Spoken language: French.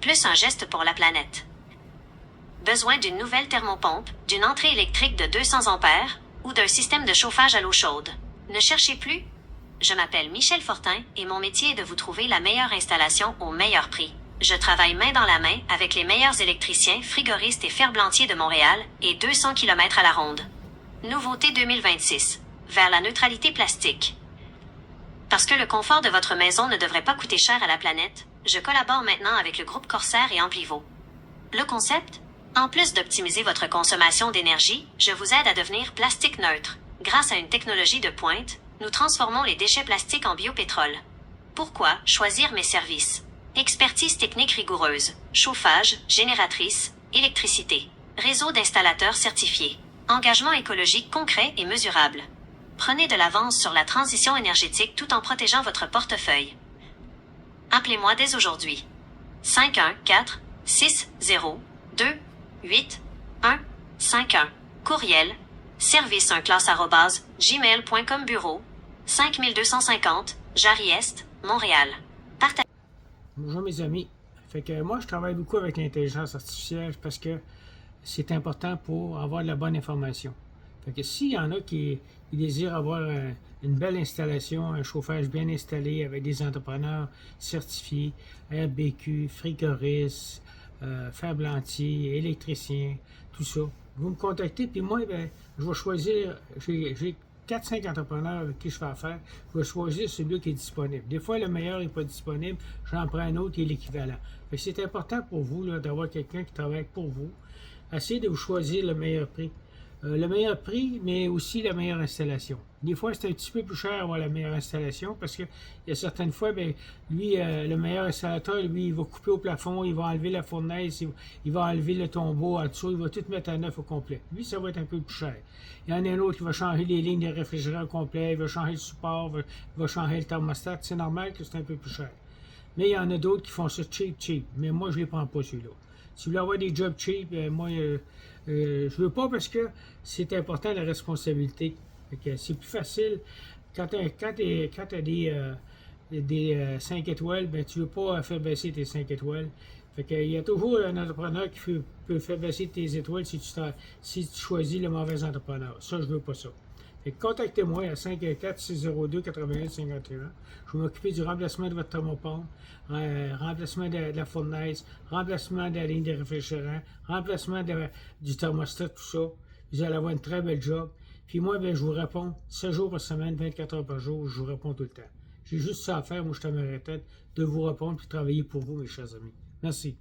plus un geste pour la planète. Besoin d'une nouvelle thermopompe, d'une entrée électrique de 200 ampères ou d'un système de chauffage à l'eau chaude? Ne cherchez plus? Je m'appelle Michel Fortin et mon métier est de vous trouver la meilleure installation au meilleur prix. Je travaille main dans la main avec les meilleurs électriciens, frigoristes et ferblantiers de Montréal et 200 km à la ronde. Nouveauté 2026. Vers la neutralité plastique. Parce que le confort de votre maison ne devrait pas coûter cher à la planète, je collabore maintenant avec le groupe Corsair et Amplivo. Le concept? En plus d'optimiser votre consommation d'énergie, je vous aide à devenir plastique neutre. Grâce à une technologie de pointe, nous transformons les déchets plastiques en biopétrole. Pourquoi choisir mes services? Expertise technique rigoureuse, chauffage, génératrice, électricité, réseau d'installateurs certifiés, engagement écologique concret et mesurable. Prenez de l'avance sur la transition énergétique tout en protégeant votre portefeuille. Appelez-moi dès aujourd'hui. 514-602-8151. Courriel serviceunclasse@gmail.com. Bureau 5250 Jarry-Est, Montréal. Bonjour mes amis. Fait que moi je travaille beaucoup avec l'intelligence artificielle parce que c'est important pour avoir de la bonne information. Fait que s'il y en a qui désirent avoir une belle installation, un chauffage bien installé avec des entrepreneurs certifiés, RBQ, frigoristes, ferblantiers, électriciens, tout ça, vous me contactez, puis moi, ben, je vais choisir, j'ai 4-5 entrepreneurs avec qui je fais affaire, je vais choisir celui qui est disponible. Des fois, le meilleur n'est pas disponible, j'en prends un autre qui est l'équivalent. Fait que c'est important pour vous d'avoir quelqu'un qui travaille pour vous. Essayez de vous choisir le meilleur prix. Le meilleur prix, mais aussi la meilleure installation. Des fois, c'est un petit peu plus cher avoir la meilleure installation parce qu'il y a certaines fois, bien, lui, le meilleur installateur, lui, il va couper au plafond, il va enlever la fournaise, il va enlever le tombeau en dessous, il va tout mettre à neuf au complet. Lui, ça va être un peu plus cher. Il y en a un autre qui va changer les lignes de réfrigérateur au complet, il va changer le support, il va changer le thermostat. C'est normal que c'est un peu plus cher. Mais il y en a d'autres qui font ça cheap. Mais moi, je ne les prends pas, celui-là. Si vous voulez avoir des jobs cheap, moi, je veux pas parce que c'est important la responsabilité. C'est plus facile. Quand tu as des 5 étoiles, ben, tu ne veux pas faire baisser tes 5 étoiles. Il y a toujours un entrepreneur qui peut faire baisser tes étoiles si tu choisis le mauvais entrepreneur. Ça, je veux pas ça. Contactez-moi à 514-602-8151. Je vais m'occuper du remplacement de votre thermopompe, remplacement de la fournaise, remplacement de la ligne de réfrigérant, remplacement du thermostat, tout ça. Vous allez avoir une très belle job. Puis moi, ben, je vous réponds 7 jours par semaine, 24 heures par jour, je vous réponds tout le temps. J'ai juste ça à faire, moi je suis à ma retraite, de vous répondre et de travailler pour vous, mes chers amis. Merci.